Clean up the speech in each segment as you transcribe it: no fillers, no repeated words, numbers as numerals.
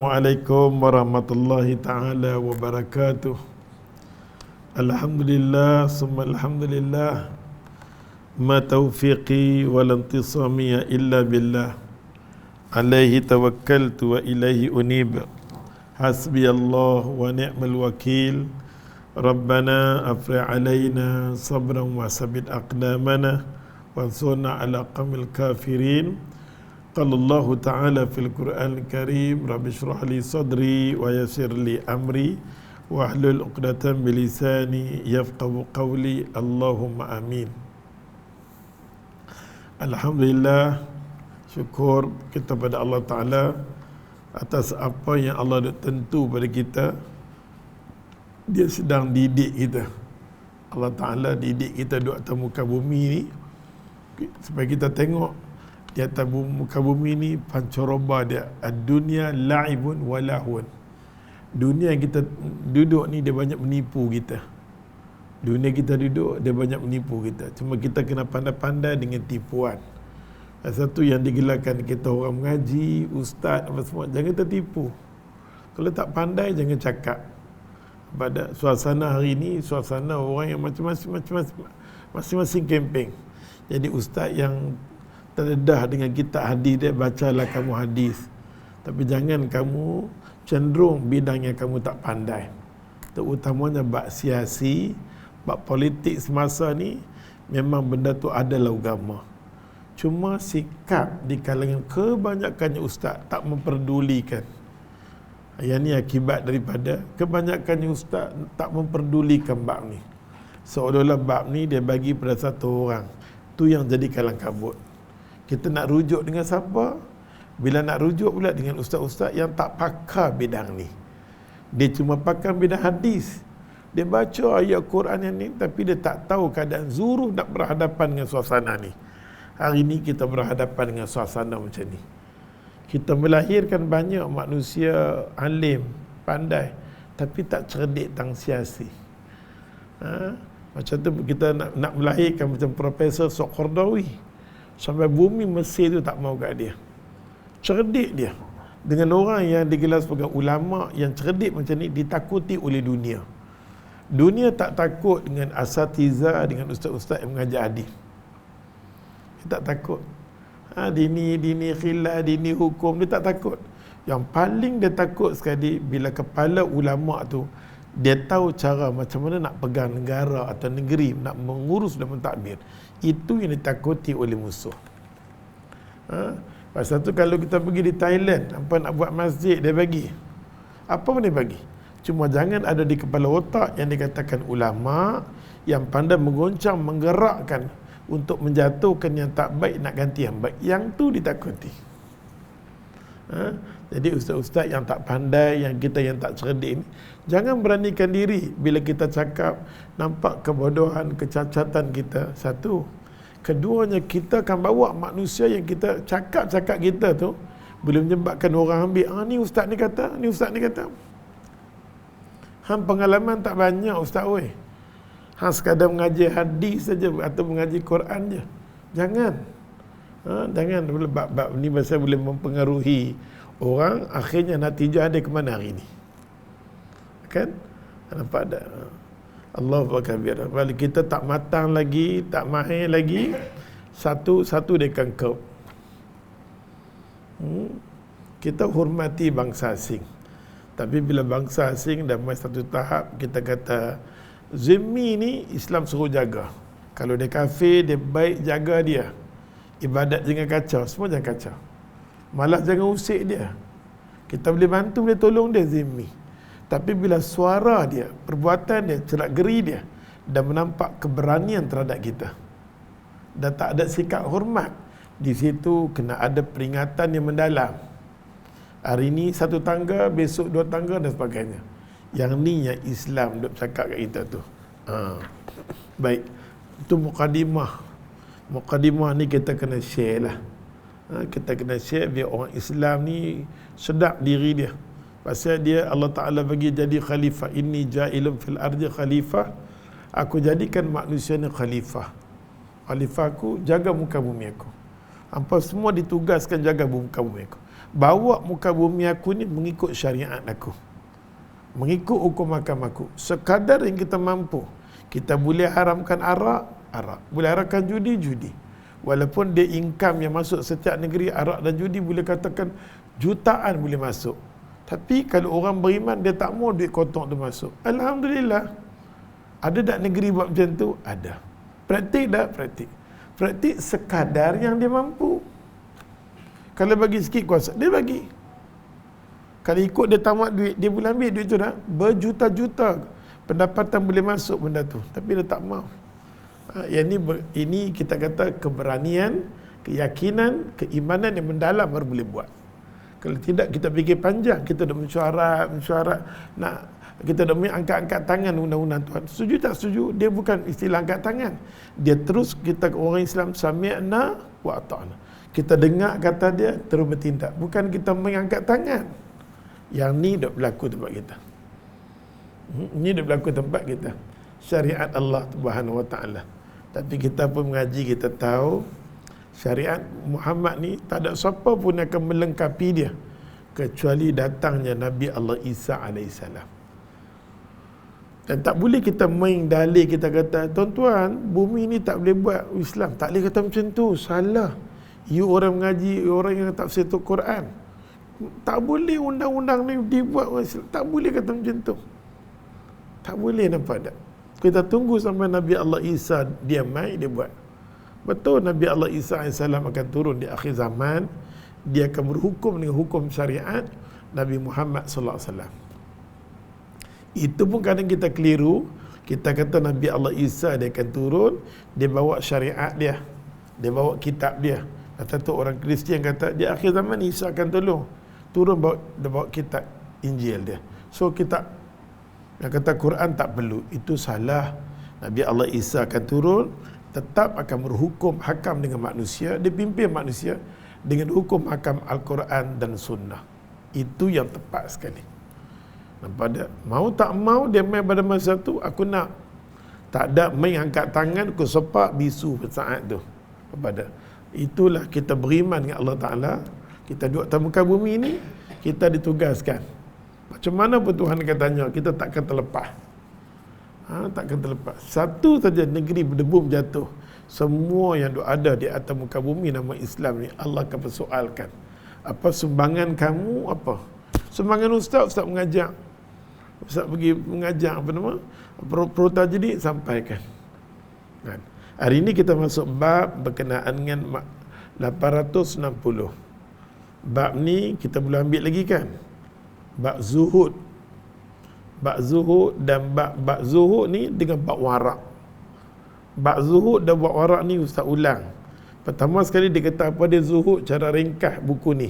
Assalamualaikum warahmatullahi ta'ala wabarakatuh. Alhamdulillah summa alhamdulillah. Ma taufiqi walantisamiya illa billah. Alaihi tawakkaltu wa ilaihi unib. Hasbi Allah wa ni'mal wakil. Rabbana afri' alaina sabran wa sabit aqdamana wansurna ala qamil kafirin. Qala Allah Ta'ala fil Qur'an Al-Karim, Rabbi shrah li sadri wa yassir li amri wa hlul 'uqdatam min lisani yafqahu qawli. Allahumma amin. Alhamdulillah, syukur kita pada Allah Ta'ala atas apa yang Allah dah tentu pada kita. Dia sedang didik kita. Allah Ta'ala didik kita duduk atas muka bumi ni supaya kita tengok di atas muka bumi ni pancaroba dia, ad-dunya la'ibun wa lahun. Dunia yang kita duduk ni dia banyak menipu kita. Dunia kita duduk dia banyak menipu kita. Cuma kita kena pandai-pandai dengan tipuan. Satu yang digelarkan kita orang mengaji, ustaz apa semua, jangan tertipu. Kalau tak pandai jangan cakap. Pada suasana hari ni, suasana orang yang masing-masing kempen. Jadi ustaz yang terdedah dengan kitab hadis dia, bacalah kamu hadis. Tapi jangan kamu cenderung bidang yang kamu tak pandai. Terutamanya bab siasi, bab politik semasa ni, memang benda tu adalah agama. Cuma sikap di kalangan kebanyakannya ustaz tak memperdulikan. Yang ni akibat daripada kebanyakannya ustaz tak memperdulikan bab ni. Seolah-olah bab ni dia bagi pada satu orang. Tu yang jadi kalang kabut. Kita nak rujuk dengan siapa? Bila nak rujuk pula dengan ustaz-ustaz yang tak pakar bidang ni. Dia cuma pakar bidang hadis. Dia baca ayat Quran yang ni, tapi dia tak tahu keadaan zuruh nak berhadapan dengan suasana ni. Hari ni kita berhadapan dengan suasana macam ni. Kita melahirkan banyak manusia alim, pandai, tapi tak cerdik tentang siasi. Macam tu kita nak melahirkan macam Profesor Soqordawi. Sampai bumi Mesir tu tak mau kat dia. Cerdik dia. Dengan orang yang digelar sebagai ulama yang cerdik macam ni ditakuti oleh dunia. Dunia tak takut dengan asatiza, dengan ustaz-ustaz yang mengajar hadis. Dia tak takut. Dini khilaf, dini hukum, dia tak takut. Yang paling dia takut sekali bila kepala ulama tu dia tahu cara macam mana nak pegang negara atau negeri, nak mengurus dan mentadbir. Itu yang ditakuti oleh musuh. Pasal tu kalau kita pergi di Thailand, apa nak buat masjid, dia bagi. Apa pun dia bagi. Cuma jangan ada di kepala otak yang dikatakan ulama yang pandai menggoncang, menggerakkan untuk menjatuhkan yang tak baik, nak ganti yang baik. Yang tu ditakuti. Jadi ustaz-ustaz yang tak pandai, yang kita yang tak cerdik ni, jangan beranikan diri bila kita cakap nampak kebodohan, kecacatan kita. Satu. Keduanya, kita akan bawa manusia yang kita cakap-cakap kita tu boleh menyebabkan orang ambil, ni ustaz ni kata, ni ustaz ni kata. Pengalaman tak banyak ustaz weh. Sekadar mengaji hadis saja atau mengaji Quran je. Jangan. Jangan bab ni pasal boleh mempengaruhi orang, akhirnya natijah dia ke mana hari ni. Kan? Nampak tak? Allahu akbar. Kalau kita tak matang lagi, tak mahir lagi, satu dia kengkep. Kita hormati bangsa asing. Tapi bila bangsa asing dah mai satu tahap, kita kata zimmi ni Islam suruh jaga. Kalau dia kafir, dia baik, jaga dia. Ibadat jangan kacau, semua jangan kacau. Malah jangan usik dia. Kita boleh bantu, boleh tolong dia, zimmi. Tapi bila suara dia, perbuatan dia, cerak geri dia dan menampak keberanian terhadap kita dan tak ada sikap hormat, di situ kena ada peringatan yang mendalam. Hari ni satu tangga, besok dua tangga dan sebagainya. Yang ni yang Islam duk cakap kat kita tu. Baik, itu mukadimah. Mukadimah ni kita kena share lah. Kita kena share biar orang Islam ni sedap diri dia. Pasal dia Allah Ta'ala bagi jadi khalifah. Inni ja'ilun fil ardi khalifah. Aku jadikan manusia ni khalifah. Khalifah aku jaga muka bumi aku. Hampa semua ditugaskan jaga muka bumi aku. Bawa muka bumi aku ni mengikut syariat aku, mengikut hukum hakam aku. Sekadar yang kita mampu. Kita boleh haramkan arak, boleh haramkan judi. Walaupun dia income yang masuk setiap negeri, arak dan judi boleh katakan jutaan boleh masuk. Tapi kalau orang beriman, dia tak mau duit kotor tu masuk. Alhamdulillah. Ada tak negeri buat macam tu? Ada. Praktik tak? Praktik sekadar yang dia mampu. Kalau bagi sikit kuasa, dia bagi. Kalau ikut dia tamat duit, dia boleh ambil duit tu dah. Berjuta-juta pendapatan boleh masuk benda tu. Tapi dia tak mau. Ini kita kata keberanian, keyakinan, keimanan yang mendalam baru boleh buat. Kalau tidak, kita fikir panjang. Kita dah mesyuarat. Kita dah angkat-angkat tangan undang-undang Tuhan. Setuju tak setuju? Dia bukan istilah angkat tangan. Dia terus, kita orang Islam, sami'na wa ata'na. Kita dengar kata dia, terus bertindak. Bukan kita mengangkat tangan. Yang ni dah berlaku tempat kita. Ini dah berlaku tempat kita. Syariat Allah Subhanahu Wa Ta'ala. Tapi kita pun mengaji, kita tahu syariat Muhammad ni tak ada siapa pun yang akan melengkapi dia kecuali datangnya Nabi Allah Isa AS. Dan tak boleh kita main dalil, kita kata, tuan-tuan, bumi ni tak boleh buat Islam. Tak boleh kata macam tu, salah. You orang mengaji, orang yang tafsir tu Quran. Tak boleh undang-undang ni dibuat orang Islam. Tak boleh kata macam tu. Tak boleh, nampak tak? Kita tunggu sampai Nabi Allah Isa dia mai, dia buat. Betul Nabi Allah Isa AS akan turun di akhir zaman. Dia akan berhukum dengan hukum syariat Nabi Muhammad SAW. Itu pun kadang kita keliru. Kita kata Nabi Allah Isa dia akan turun, dia bawa syariat dia, dia bawa kitab dia. Kata tu orang Kristian kata di akhir zaman Isa akan turun dia bawa kitab Injil dia. So kitab yang kata Quran tak perlu, itu salah. Nabi Allah Isa akan turun, tetap akan berhukum hakam dengan manusia, dia pimpin manusia dengan hukum hakam Al-Quran dan Sunnah. Itu yang tepat sekali. Nampak tak? Mau tak mau dia main pada masa tu, aku nak. Tak ada main angkat tangan, aku sepak bisu saat tu. Nampak tak? Itulah kita beriman dengan Allah Ta'ala. Kita duduk atas muka bumi ni, kita ditugaskan. Macam mana pun Tuhan akan tanya, kita takkan terlepas. Takkan terlepas. Satu saja negeri berdebu jatuh, semua yang ada di atas muka bumi nama Islam ni Allah akan persoalkan. Apa sumbangan kamu? Apa sumbangan ustaz mengajar? Ustaz pergi mengajar protajdik sampaikan. Kan? Hari ini kita masuk bab berkenaan dengan 860. Bab ni kita boleh ambil lagi kan? Bab zuhud. Bab zuhud dan bab zuhud ni dengan bab warak. Bab zuhud dan bab warak ni ustaz ulang. Pertama sekali dia kata apa dia zuhud, cara ringkas buku ni.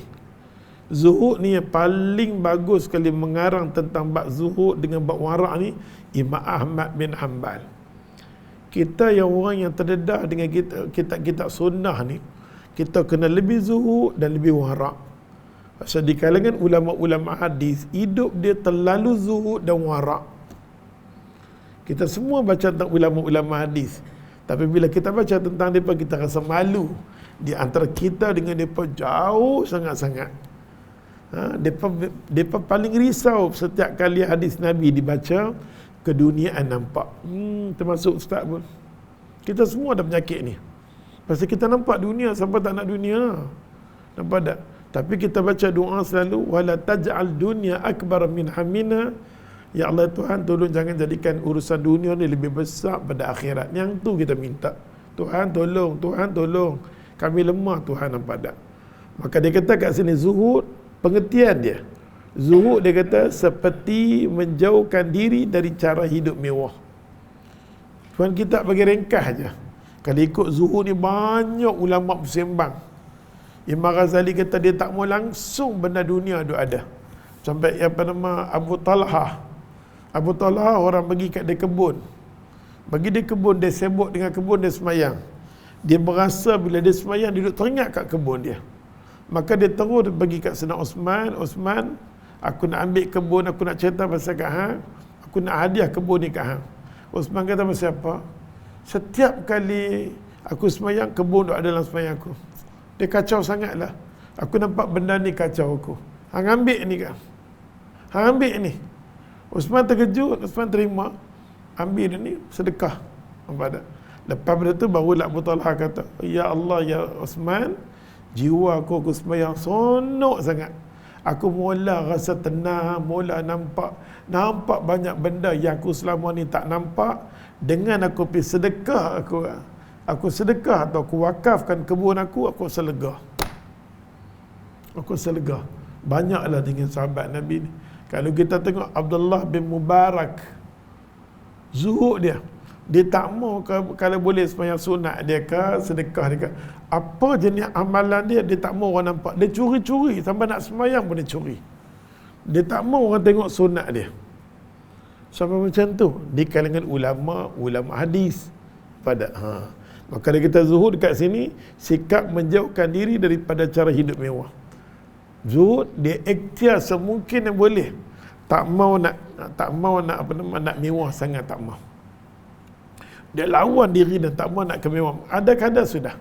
Zuhud ni yang paling bagus sekali mengarang tentang bab zuhud dengan bab warak ni Imam Ahmad bin Hanbal. Kita yang orang yang terdedah dengan kitab-kitab sunnah ni, kita kena lebih zuhud dan lebih warak. Pasal di kalangan ulama-ulama hadis, hidup dia terlalu zuhud dan warak. Kita semua baca tentang ulama-ulama hadis, tapi bila kita baca tentang mereka, kita rasa malu. Di antara kita dengan mereka jauh sangat-sangat. Mereka paling risau setiap kali hadis Nabi dibaca, keduniaan nampak. Termasuk ustaz pun. Kita semua ada penyakit ni. Pasal kita nampak dunia, siapa tak nak dunia? Nampak tak? Tapi kita baca doa selalu, wala taj'al dunya akbar min hamina. Ya Allah Tuhan, tolong jangan jadikan urusan dunia ni lebih besar pada akhirat. Yang tu kita minta. Tuhan tolong, Tuhan tolong. Kami lemah Tuhan, nampak tak? Maka dia kata kat sini zuhud, pengertian dia. Zuhud dia kata seperti menjauhkan diri dari cara hidup mewah. Tuhan kita bagi ringkas aja. Kalau ikut zuhud ni banyak ulama bersembang. Imam Ghazali kata dia tak mau langsung benda dunia tu ada. Sampai Abu Talha. Abu Talha orang pergi kat dia kebun. Bagi dia kebun, dia sibuk dengan kebun, dia semayang. Dia berasa bila dia semayang, dia duduk teringat kat kebun dia. Maka dia terus pergi kat Sayyidina Osman. Osman, aku nak ambil kebun, aku nak cerita pasal kat hang. Aku nak hadiah kebun ni kat hang. Osman kata pasal apa? Setiap kali aku semayang, kebun tu ada dalam semayang aku. Dia kacau sangatlah. Aku nampak benda ni kacau aku. Hang ambil ni kan. Hang ambil ni. Uthman terkejut, Uthman terima. Ambil dia ni, sedekah. Nampak tak? Lepas pada tu barulah Abu Talha kata, ya Allah, ya Uthman, jiwa aku sembahyang sonok sangat. Aku mula rasa tenang, mula nampak banyak benda yang aku selama ni tak nampak. Dengan aku pergi sedekah, aku sedekah atau aku wakafkan kebun aku selega. Aku selega. Banyaklah dengan sahabat Nabi ni. Kalau kita tengok Abdullah bin Mubarak, zuhud dia tak mau kalau boleh sembahyang sunat dia ke, sedekah dia ke, apa jenis amalan dia tak mau orang nampak. Dia curi-curi sampai nak sembahyang pun dia curi. Dia tak mau orang tengok sunat dia. Sampai macam tu di kalangan ulama hadis pada maka kita zuhud dekat sini, sikap menjauhkan diri daripada cara hidup mewah. Zuhud dia ikhtiar semungkin yang boleh. Tak mau nak nak mewah sangat, tak mau. Dia lawan diri dan tak mau nak kemewahan. Ada kadar sudah.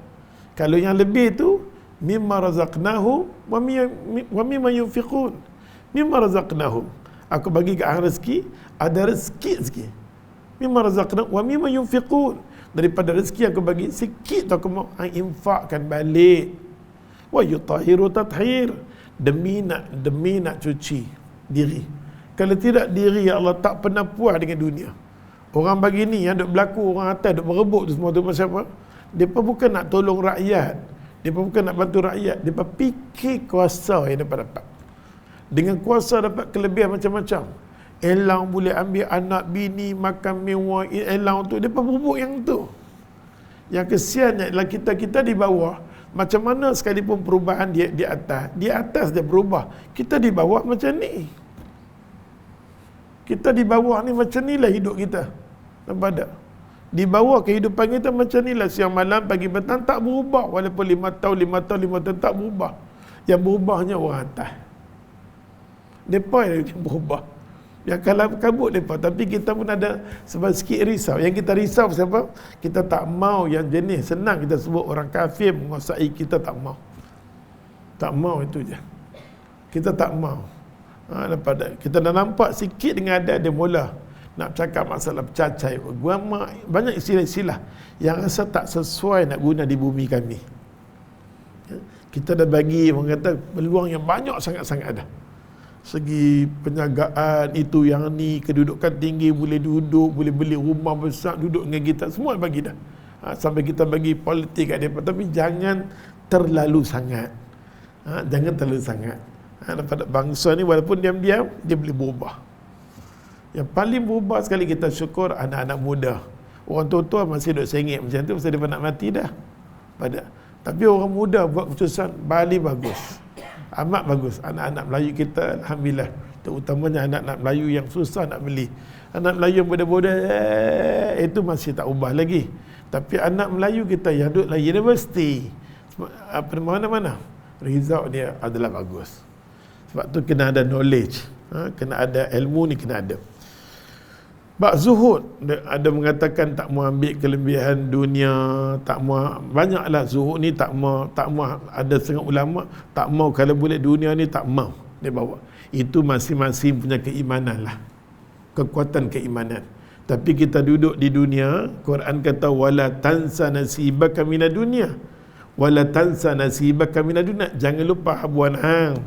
Kalau yang lebih tu, mimma razaqnahu wa mimma yunfiqun. Mimma razaqnahum. Aku bagi ke hang rezeki, ada rezeki. Mimma razaqnahu wa mimma yunfiqun. Daripada rezeki aku bagi sikit tu aku mau hang infakkan balik. Wa yutahiru tathir. Demi nak cuci diri. Kalau tidak, diri ya Allah tak pernah puas dengan dunia. Orang bagi ni yang duk berlaku, orang atas duk merebut tu semua tu pasal apa? Depa bukan nak tolong rakyat, depa bukan nak bantu rakyat, depa fikir kuasa yang dapat. Dengan kuasa dapat kelebihan macam-macam. Elang boleh ambil anak bini, makan mewah, elang tu depa berebut yang tu. Yang kesiannya ialah kita di bawah. Macam mana sekalipun perubahan di atas dia berubah. Kita di bawah macam ni. Kita di bawah ni macam ni lah hidup kita. Nampak tak? Di bawah kehidupan kita macam ni lah, siang malam, pagi petang, tak berubah. Walaupun 5 tahun tak berubah. Yang berubahnya orang atas. Mereka yang berubah. Yang kalah kabut mereka. Tapi kita pun ada sebab sikit risau. Yang kita risau siapa? Kita tak mau yang jenis senang kita sebut orang kafir menguasai, kita tak mau. Tak mau, itu je. Kita tak mau. Kita dah nampak sikit dengan ada, dia mula nak cakap masalah cacai. Banyak istilah-istilah yang rasa tak sesuai nak guna di bumi kami. Kita dah bagi, orang kata, peluang yang banyak sangat-sangat ada. Segi penjagaan, itu yang ni, kedudukan tinggi, boleh duduk, boleh beli rumah besar, duduk dengan kita, semua bagi dah. Sampai kita bagi politik kat dia. Tapi jangan terlalu sangat. Jangan terlalu sangat. Pada bangsa ni walaupun diam-diam, dia boleh berubah. Yang paling berubah sekali kita syukur anak-anak muda. Orang tua-tua masih duduk sengit macam tu, pasal dia nak mati dah. Tapi orang muda buat keputusan, Bali bagus. Amat bagus. Anak-anak Melayu kita, alhamdulillah, terutamanya anak-anak Melayu yang susah nak beli. Anak Melayu yang bodoh-bodoh itu masih tak ubah lagi. Tapi anak Melayu kita yang duduk dalam universiti, mana-mana, result dia adalah bagus. Sebab tu kena ada knowledge, kena ada ilmu ni, kena ada. Bab zuhud, ada mengatakan tak mau ambil kelebihan dunia, tak mau, banyaklah zuhud ni tak mau, ada setengah ulama tak mau kalau boleh dunia ni tak mau dia bawa. Itu masing-masing punya keimanan lah, kekuatan keimanan. Tapi kita duduk di dunia, Quran kata wala tansa nasibaka minad dunya, wala tansa nasibaka minad dunya, jangan lupa habuan hang.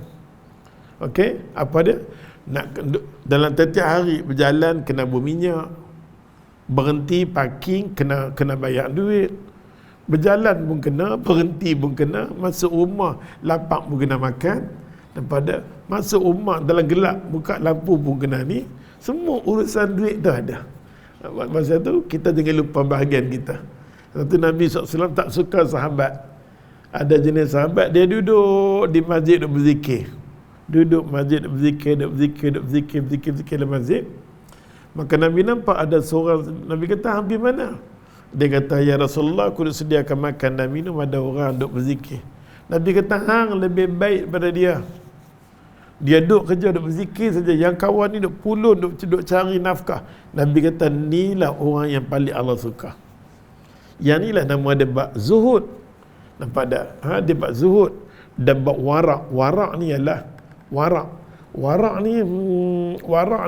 Okey, apa dia? Nak dalam setiap hari berjalan kena berminyak, berhenti parking kena bayar duit, berjalan pun kena, berhenti pun kena, masuk rumah lapang pun kena makan, dan pada masuk rumah dalam gelap buka lampu pun kena ni, semua urusan duit tu ada. Masa tu kita jangan lupa bahagian kita. Satu Nabi SAW tak suka sahabat, ada jenis sahabat dia duduk di masjid duduk berzikir, duduk masjid berzikir dalam masjid. Maka Nabi nampak ada seorang, Nabi kata, hampir mana? Dia kata, ya Rasulullah, aku dah sediakan makan dan minum, ada orang duduk berzikir. Nabi kata, hang lebih baik daripada dia. Dia duduk kerja, duduk berzikir saja. Yang kawan ni duduk pulun, duduk cari nafkah. Nabi kata, inilah orang yang paling Allah suka. Yang inilah nama dia bab zuhud. Nampak tak? Dia buat zuhud dan buat warak. Warak ni ialah warak. Warak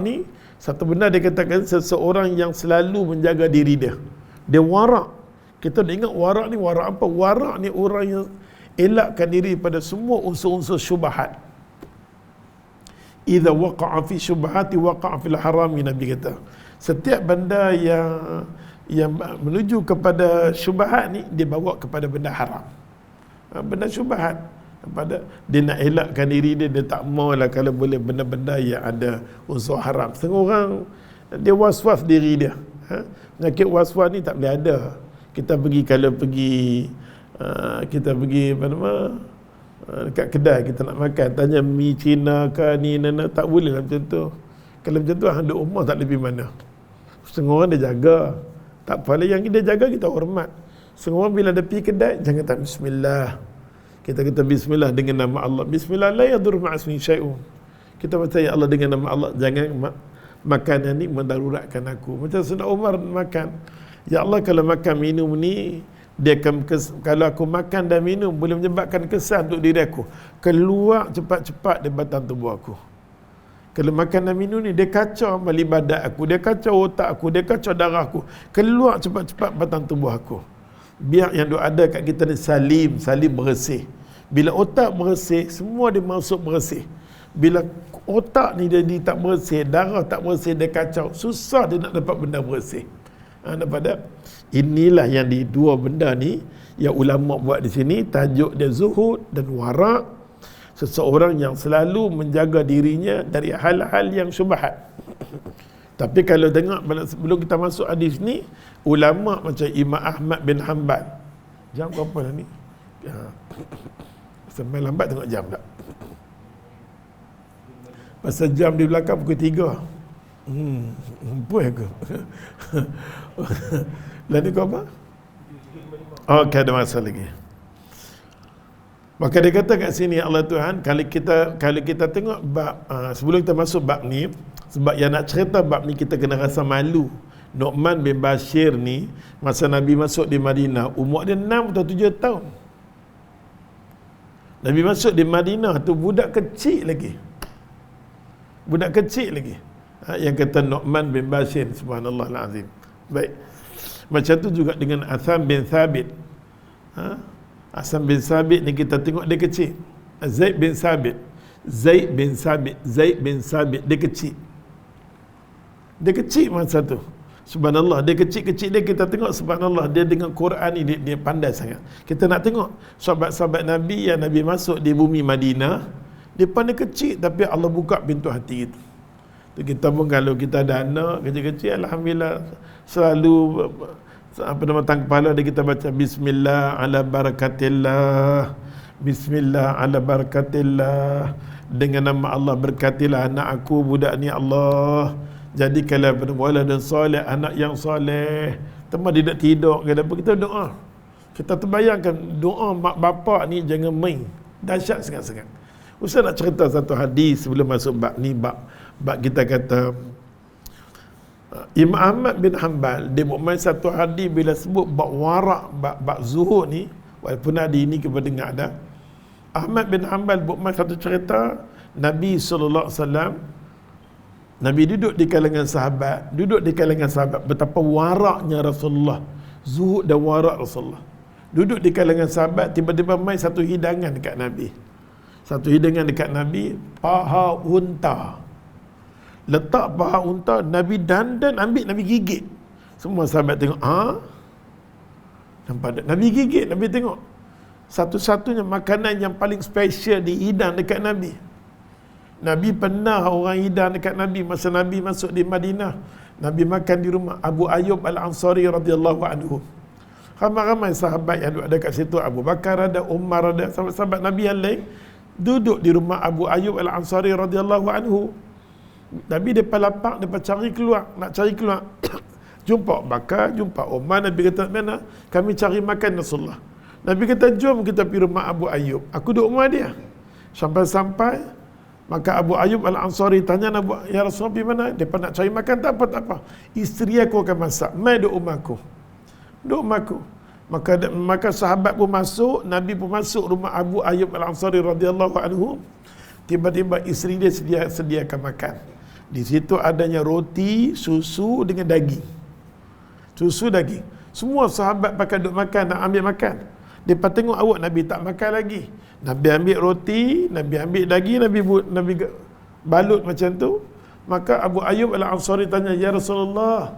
ni satu benda dia katakan seseorang yang selalu menjaga diri dia. Dia warak. Kita nak ingat warak ni warak apa? Warak ni orang yang elakkan diri pada semua unsur-unsur syubhat. Idza waqa'a fi syubhati waqa'a fil harami, Nabi kata. Setiap benda yang menuju kepada syubhat ni dia bawa kepada benda haram. Benda syubhat, pada dia nak elakkan diri dia, dia tak maulah kalau boleh benda-benda yang ada unsur haram. Setengah orang dia was-was diri dia. Penyakit was-was ni tak boleh ada. Kita pergi kita pergi apa nama dekat kedai kita nak makan, tanya mi Cina ke ni nana, tak boleh lah macam tu. Kalau macam tu duduk rumah tak lebih mana. Setengah orang dia jaga, tak apalah, yang dia jaga kita hormat. Setengah orang bila dia pergi kedai jangan tak bismillah. Kita kata bismillah dengan nama Allah. Bismillah la yadur ma'asmi syai'un. Kita baca ya Allah dengan nama Allah, jangan makanan ni mendaruratkan aku. Macam Sayyidina Umar makan, ya Allah kalau makan minum ni dia akan kalau aku makan dan minum boleh menyebabkan kesan untuk diri aku, keluar cepat-cepat di batang tubuh aku. Kalau makan dan minum ni dia kacau amal ibadat aku, dia kacau otak aku, dia kacau darah aku, keluar cepat-cepat batang tubuh aku. Biar yang ada kat kita ni salim bersih. Bila otak bersih, semua dia masuk bersih. Bila otak ni dia tak bersih, darah tak bersih, dia kacau, susah dia nak dapat benda bersih. Nampak tak? Inilah yang di dua benda ni yang ulama buat di sini, tajuk dia zuhud dan warak. Seseorang yang selalu menjaga dirinya dari hal-hal yang syubhat. Tapi kalau tengok sebelum kita masuk hadis ni, ulama macam Imam Ahmad bin Hanbal. Jam berapa dah ni? Sampai lambat tengok jam tak? Pasal jam di belakang pukul 3. Puas aku. Lalu kau apa? Okey, ada masa lagi. Maka dia kata kat sini Allah Tuhan, kalau kita tengok bab sebelum kita masuk bab ni, sebab yang nak cerita bab ni kita kena rasa malu. Nu'man bin Bashir ni masa Nabi masuk di Madinah, umur dia 6 atau 7 tahun. Nabi masuk di Madinah tu budak kecil lagi. Yang kata Nu'man bin Bashir, subhanallah al-azim. Baik. Macam tu juga dengan Atham bin Thabit. Atham bin Thabit ni kita tengok dia kecil. Zaid bin Thabit, dia kecil masa tu. Subhanallah, dia kecil-kecil dia kita tengok, subhanallah, dia dengan Quran ni dia pandai sangat. Kita nak tengok sahabat-sahabat Nabi yang Nabi masuk di bumi Madinah, dia pandai kecil tapi Allah buka pintu hati kita. Kita pun kalau kita ada anak kecil-kecil, alhamdulillah selalu tang kepala dia kita baca bismillah ala barakatillah, bismillah ala barakatillah, dengan nama Allah berkatilah anak aku budak ni Allah, jadikanlah waladan dan soleh, anak yang soleh. Teman dia nak tidur ke apa, kita doa. Kita terbayangkan doa mak bapak ni jangan main, dahsyat sangat-sangat. Ustaz nak cerita satu hadis sebelum masuk bab ni, bab kita kata Imam Ahmad bin Hanbal dia buat main satu hadis bila sebut bab warak, bab zuhud ni, walaupun hadis ni kita dengar dah. Ahmad bin Hanbal buat main satu cerita Nabi SAW. Nabi duduk di kalangan sahabat, betapa waraknya Rasulullah, zuhud dan warak Rasulullah. Duduk di kalangan sahabat, tiba-tiba main satu hidangan dekat Nabi. Paha unta. Letak paha unta, Nabi dandan ambil, Nabi gigit. Semua sahabat tengok, nampak tak? Nabi gigit, Nabi tengok. Satu-satunya makanan yang paling special dihidang dekat Nabi. Nabi pernah orang hidang dekat Nabi masa Nabi masuk di Madinah. Nabi makan di rumah Abu Ayyub Al-Ansari radhiyallahu anhu. Ramai-ramai sahabat yang duduk dekat situ, Abu Bakar ada, Umar ada, sahabat-sahabat Nabi yang lain duduk di rumah Abu Ayyub Al-Ansari radhiyallahu anhu. Nabi depa lapar, depa nak cari keluar. Jumpa Abu Bakar, jumpa Umar. Nabi kata, "Mana? Kami cari makan Rasulullah." Nabi kata, "Jom kita pergi rumah Abu Ayyub." Aku duduk rumah dia. Sampai maka Abu Ayyub Al-Ansari tanya Nabi, "Ya Rasulullah, pergi mana?" Depa nak cari makan. Tak apa. Isteri aku akan masak. Mai duduk rumah aku. Maka sahabat pun masuk, Nabi pun masuk rumah Abu Ayyub Al-Ansari radhiyallahu anhu. Tiba-tiba isteri dia sediakan makan. Di situ adanya roti, susu dengan daging. Susu daging. Semua sahabat pakai duduk makan, nak ambil makan. Depa tengok awak Nabi tak makan lagi. Nabi ambil roti, Nabi ambil daging, Nabi balut macam tu. Maka Abu Ayyub Al-Ansari tanya, "Ya Rasulullah,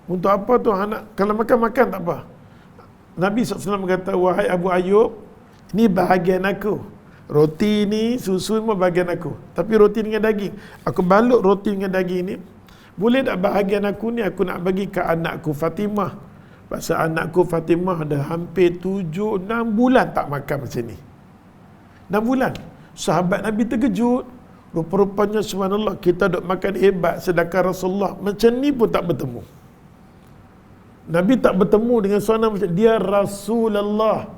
untuk apa tu anak? Kalau makan tak apa." Nabi SAW berkata, "Wahai Abu Ayyub, ini bahagian aku. Roti ni, susu semua bahagian aku. Tapi roti dengan daging, aku balut roti dengan daging ni. Boleh tak bahagian aku ni aku nak bagi ke anakku Fatimah? Pasal anakku Fatimah dah hampir 7-6 bulan tak makan macam ni." 6 bulan. Sahabat Nabi terkejut. Rupa-rupanya subhanallah, kita duk makan hebat, sedangkan Rasulullah macam ni pun tak bertemu. Nabi tak bertemu dengan suara macam dia Rasulullah.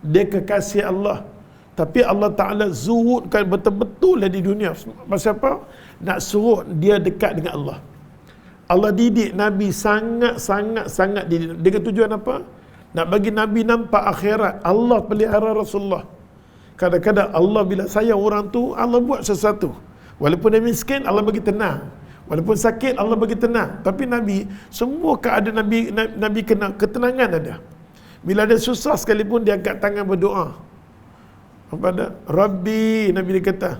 Dia kekasih Allah. Tapi Allah Ta'ala zuhudkan betul-betul lah di dunia. Pasal apa? Nak suruh dia dekat dengan Allah. Allah didik Nabi sangat didik. Dengan tujuan apa? Nak bagi Nabi nampak akhirat. Allah pelihara Rasulullah. Kadang-kadang Allah bila sayang orang tu, Allah buat sesuatu. Walaupun dia miskin, Allah bagi tenang. Walaupun sakit, Allah bagi tenang. Tapi Nabi, semua keadaan Nabi kena ketenangan ada. Bila ada susah sekalipun, dia angkat tangan berdoa. Nampak tak? Rabbi, Nabi dia kata,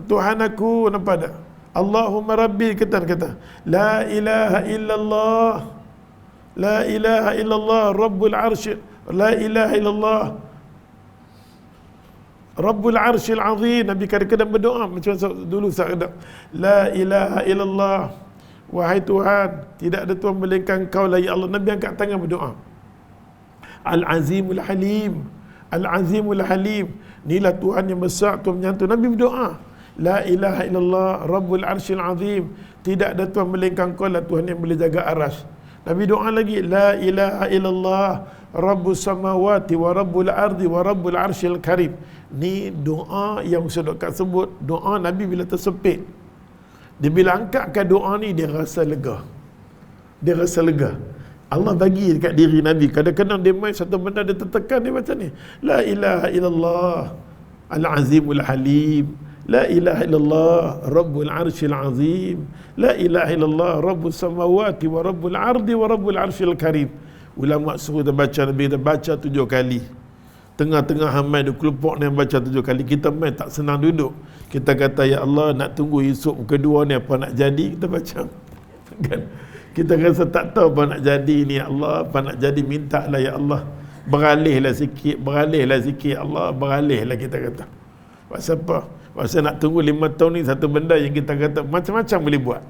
Tuhan aku, nampak tak? Allahumma Rabbi, kata, La ilaha illallah, La ilaha illallah, Rabbul Arsh, La ilaha illallah, Rabbul Arshil Azim. Nabi kadang-kadang berdoa macam dulu saya La ilaha illallah, wahai Tuhan, tidak ada Tuhan melainkan Engkau lah ya Allah. Nabi angkat tangan berdoa. Al-Azimul Halim, Al-Azimul Halim, inilah Tuhan yang besar, Tuhan menyantun. Nabi berdoa, La ilaha illallah, Rabbul Arshil Azim, tidak ada Tuhan melainkan Engkau lah Tuhan yang boleh jaga aras. Nabi doa lagi, La ilaha illallah, Rabbus Samawati wa Rabbul Ardi wa Rabbul Arshil Karim. Ni doa yang sedekah sebut doa Nabi bila tersepit. Dia bila angkatkan doa ni, dia rasa lega. Dia rasa lega. Allah bagi dekat diri Nabi. Kadang-kadang dia main satu benda, dia tertekan, dia macam ni. La ilaha illallah, Al-Azimul Halim, La ilaha illallah, Rabbul Arshil Azim, La ilaha illallah, Rabbus Samawati wa Rabbul Ardi wa Rabbul Arshil Karim. Ulama suruh kita baca, Nabi kita baca 7 kali. Tengah-tengah hamai dia kelompok ni yang baca 7 kali. Kita main tak senang duduk. Kita kata, Ya Allah, nak tunggu esok kedua ni apa nak jadi, kita baca. Kan? Kita rasa tak tahu apa nak jadi ni, Ya Allah, apa nak jadi, minta lah Ya Allah. Beralihlah sikit, Ya Allah, beralihlah kita kata. Pasal apa? Pasal nak tunggu 5 tahun ni satu benda yang kita kata macam-macam boleh buat.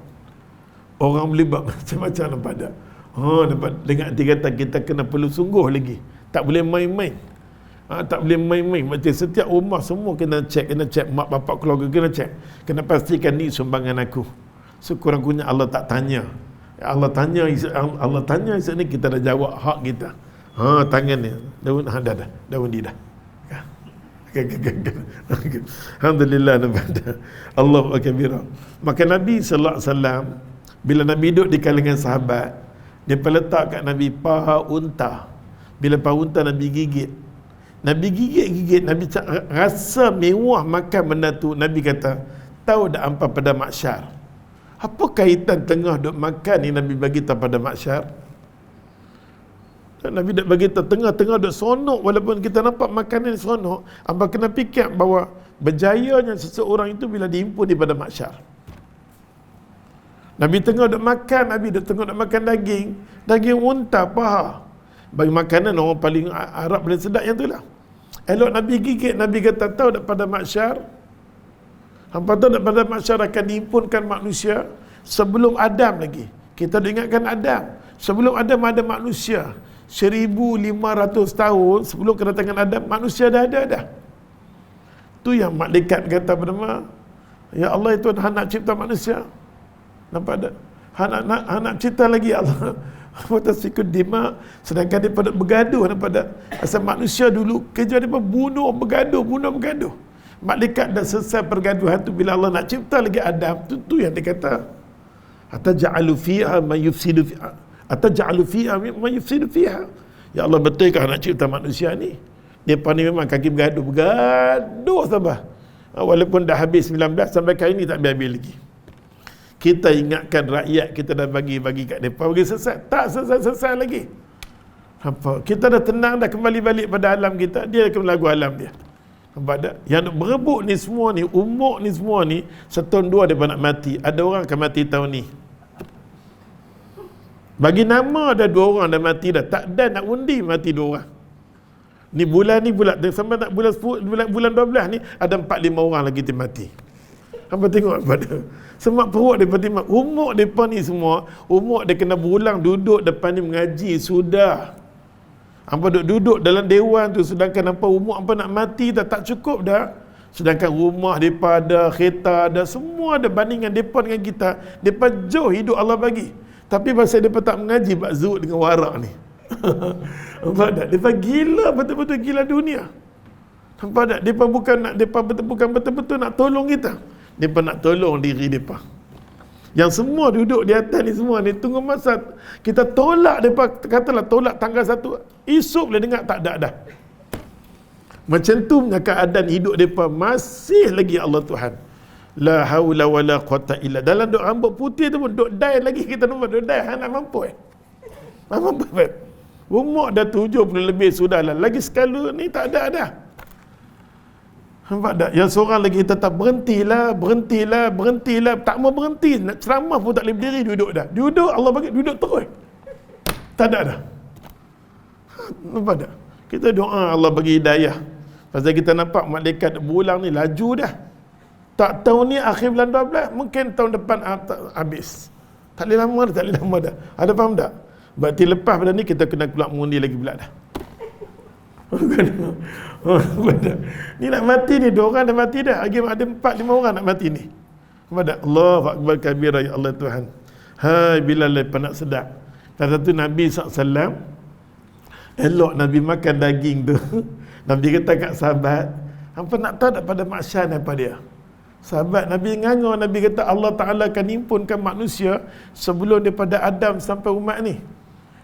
Orang boleh buat macam-macam nampak tak? Nampak dengan hati kata kita kena perlu sungguh lagi. Tak boleh main-main. Tak boleh main-main. Macam setiap rumah semua kena cek. Mak bapak keluarga kena cek. Kena pastikan ni sumbangan aku. Sekurang-kurangnya Allah tak tanya. Allah tanya esok ni kita dah jawab hak kita. Tangan ni. Daun dah. Daun dia dah. Alhamdulillah. Allahu akbar. Maka Nabi sallallahu alaihi wasallam bila Nabi duduk di kalangan sahabat, dia letak kat Nabi paha unta. Bila paha unta Nabi gigit, Nabi rasa mewah makan benda tu. Nabi kata, tahu tak hampa pada mahsyar, apa kaitan tengah duk makan ni Nabi bagi tahu pada mahsyar? Nabi dak bagi tahu tengah-tengah duk seronok. Walaupun kita nampak makanan seronok, hampa kena fikir bahawa berjayanya seseorang itu bila dihimpun di pada mahsyar. Nabi tengah duk makan, Nabi tengah duk makan daging unta paha. Bagi makanan orang paling Arab paling sedap yang tu lah. Elok Nabi gigit, Nabi kata tahu tak pada mahsyar, hampa tahu tak pada mahsyar akan dihimpunkan manusia sebelum Adam lagi. Kita ingatkan Adam. Sebelum Adam ada manusia. 1500 tahun sebelum kedatangan Adam, manusia dah ada dah. Tu yang malaikat kata pada mak, Ya Allah, itu nak cipta manusia. Nampak tak? Nak cipta lagi Allah. Watasfikud dima, sedangkan dia pada bergaduh. Nampak tak? Asal manusia dulu kerja dia bunuh bergaduh. Malaikat dah selesai pergaduhan tu. Bila Allah nak cipta lagi Adam, tu yang dia kata, Ataj'alu fiha ma yufsidu fiha, Ataj'alu fiha ma yufsidu fiha. Ya Allah, betulkah nak cipta manusia ni? Mereka ni memang kaki bergaduh sabar. Walaupun dah habis 19 sampai kali ni tak habis-habis lagi. Kita ingatkan rakyat kita dah bagi kat mereka, bagi sesat. Tak sesat lagi. Apa? Kita dah tenang, dah kembali balik pada alam kita, dia akan lagu alam dia. Nampak tak? Yang nak berebut ni semua ni, umur ni semua ni, setahun dua dia nak mati. Ada orang akan mati tahun ni. Bagi nama ada 2 orang dah mati dah. Tak ada nak undi mati 2 orang. Ni bulan sampai nak bulan 12 ni ada 4-5 orang lagi dia mati. Hampa tengok pada semak perut dia mati. Umur depa ni semua, umur dia kena berulang duduk depan ni mengaji sudah. Hampa duduk dalam dewan tu, sedangkan hampa umur hampa nak mati dah tak cukup dah. Sedangkan rumah depa ada, kereta ada, semua ada bandingan depa dengan kita. Depa jauh hidup Allah bagi. Tapi pasal depa tak mengaji bab zuhud dengan warak ni. Nampak tak? Depa gila, betul-betul gila dunia. Nampak tak? Depa bukan betul-betul nak tolong kita. Depa nak tolong diri depa. Yang semua duduk di atas ni semua ni tunggu masa kita tolak depa, katalah tolak tanggal 1, esok boleh dengar tak ada dah. Macam tu punya keadaan hidup depa, masih lagi Allah Tuhan. La haula wala quwata illa. Dalam duk rambut putih tu pun duk dai lagi, kita nombor duk dai, nak mampu mampu. Umur dah 70 lebih sudah lah. Lagi sekali ni tak ada dah. Nampak tak? Yang seorang lagi tetap berhentilah. Tak mau berhenti. Nak ceramah pun tak boleh berdiri, duduk dah. Duduk, Allah bagi duduk terus. Tak ada dah. Nampak tak? Kita doa Allah bagi hidayah. Pasal kita nampak malaikat berulang ni laju dah. Tak tahun ni akhir bulan 12, mungkin tahun depan habis. Tak boleh lama dah. Ada faham tak? Berarti lepas pada ni kita kena keluar mengundi lagi pula dah. Ni nak mati ni, 2 orang dah mati dah. Lagi ada 4-5 orang nak mati ni. Kepada Allahu Akbar kabira, ya Allah Tuhan. Hai Bilal, lepas nak sedap. Kata tu Nabi SAW elok Nabi makan daging tu. Nabi kata kat sahabat, hampa nak tahu tak pada mahsyar apa dia? Sahabat Nabi nganga, Nabi kata Allah Ta'ala akan himpunkan manusia sebelum daripada Adam sampai umat ni.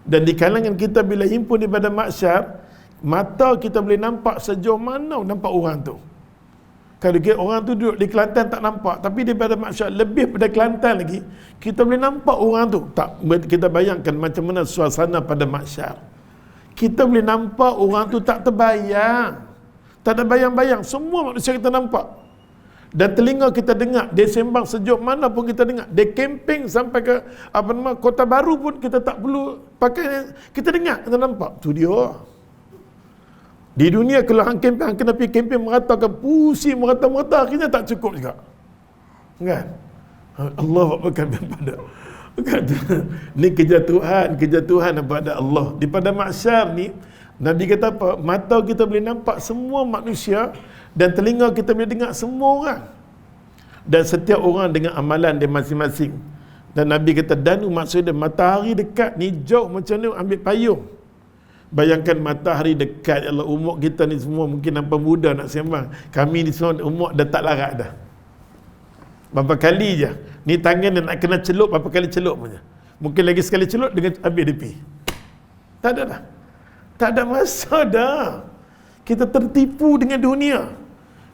Dan di kalangan kita bila himpun daripada mahsyar, mata kita boleh nampak sejauh mana nampak orang tu. Kalau orang tu duduk di Kelantan tak nampak, tapi daripada mahsyar lebih pada Kelantan lagi, kita boleh nampak orang tu. Tak, kita bayangkan macam mana suasana pada mahsyar. Kita boleh nampak orang tu tak terbayang. Tak ada bayang-bayang, semua manusia kita nampak. Dan telinga kita dengar, dia sembang sejauh mana pun kita dengar. Dia camping sampai ke Kota Baru pun kita tak perlu pakai, kita dengar, kita nampak. Tu dia. Di dunia kalau hang camping, hang kena pergi camping meratakan, pusing merata-merata, akhirnya tak cukup juga. Kan? Allah Akbar pada. Ni kejatuhan pada Allah. Di pada mahsyar ni, Nabi kata apa? Mata kita boleh nampak semua manusia dan telinga kita boleh dengar semua orang. Dan setiap orang dengan amalan dia masing-masing. Dan Nabi kata, dan maksudnya matahari dekat ni jauh macam ni, ambil payung. Bayangkan matahari dekat, ya Allah, umur kita ni semua mungkin nampak muda nak sembang. Kami ni semua umur dah tak larat dah. Berapa kali je. Ni tangan dia nak kena celup, berapa kali celup punya. Mungkin lagi sekali celup dengan ambil depi. Tak ada dah. Tak ada masa dah. Kita tertipu dengan dunia.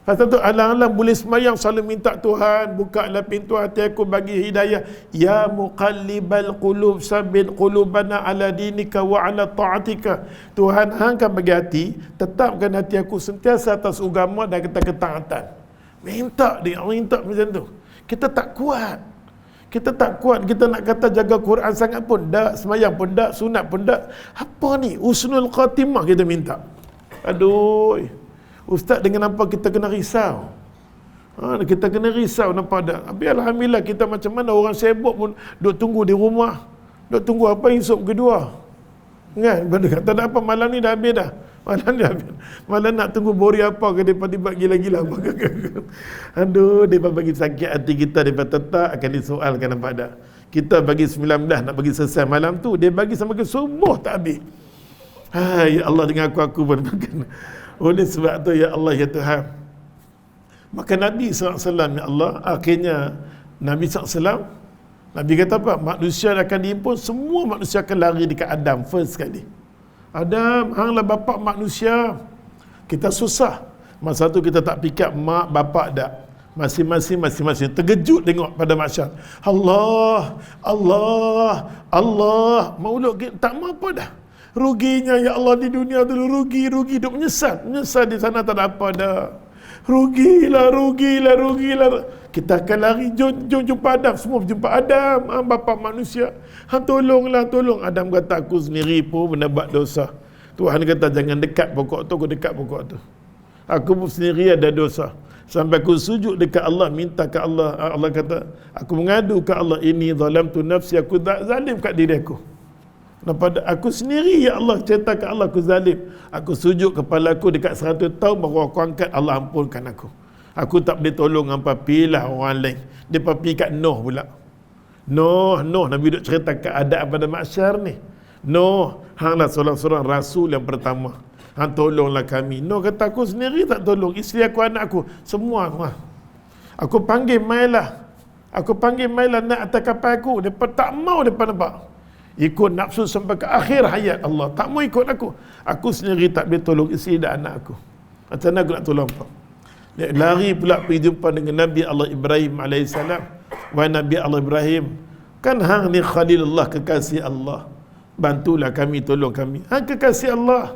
Pasal tu alang-alang boleh semayang selalu minta Tuhan, bukalah pintu hati aku, bagi hidayah. Ya muqallibal qulub, sabbit qulubana ala dinika wa ala ta'atika. Tuhan, hang kan bagi hati, tetapkan hati aku sentiasa atas agama dan ketaatan. Minta dia, minta macam tu. Kita tak kuat. Kita nak kata jaga Quran sangat pun tak, semayang pun tak, sunat pun tak. Apa ni? Husnul khatimah kita minta. Aduh. Ustaz, dengan apa kita kena risau? Kita kena risau, nampak tak? Tapi alhamdulillah kita macam mana orang sibuk pun duk tunggu di rumah. Duk tunggu apa esok kedua. Kan? Tak ada apa, malam ni dah habis dah. Malam nak tunggu bori apa ke dia tiba gila-gila apa ke. Aduh, dia bagi sakit hati kita, dia tetap akan disoalkan, nampak tak? Kita bagi 19 nak bagi selesai malam tu, dia bagi sampai ke subuh tak habis. Hai, ya Allah, dengan aku pun makan. Oleh sebab tu, ya Allah, ya Tuhan. Maka Nabi SAW, ya Allah, akhirnya Nabi SAW, Nabi kata apa? Manusia akan dihimpun, semua manusia akan lari dekat Adam first sekali. Adam, hanglah bapa manusia. Kita susah. Masa tu kita tak fikir mak bapak dak. Masing-masing terkejut tengok pada mahsyar. Allah, Allah, Allah. Maulud tak mau apa dah. Ruginya ya Allah di dunia dulu, rugi duk menyesal di sana tak ada apa dah. Rugilah. Kita akan lari, jom jumpa Adam. Semua jumpa Adam, bapa manusia. Tolonglah. Adam kata, aku sendiri pun pernah buat dosa. Tuhan kata, jangan dekat pokok tu. Aku dekat pokok tu. Aku pun sendiri ada dosa. Sampai aku sujud dekat Allah, minta ke Allah. Allah kata, aku mengadu ke Allah, ini zalamtu nafsi, aku zalim kat diri aku. Pada aku sendiri, ya Allah, cerita ke Allah, aku zalim. Aku sujud kepala aku dekat 100 tahun, baru aku angkat, Allah ampunkan aku. Aku tak boleh tolong hampa, pilah orang lain. Dia pergi kat Nuh pula. Nuh, Nabi duk cerita keadaan pada mahsyar ni. Nuh, hanglah seorang rasul yang pertama. Hang tolonglah kami. Nuh kata, aku sendiri tak tolong. Isteri aku, anak aku, semua. Aku panggil mailah nak atas kapal aku. Mereka tak mau mereka nampak. Ikut nafsu sampai ke akhir hayat Allah. Tak mau ikut aku. Aku sendiri tak boleh tolong isteri dan anak aku. Macam mana aku nak tolong apa? Dia lari pula pergi jumpa dengan Nabi Allah Ibrahim AS. Wahai Nabi Allah Ibrahim, kan hang ni Khalilullah, kekasih Allah. Bantulah kami, tolong kami. Hang kekasih Allah,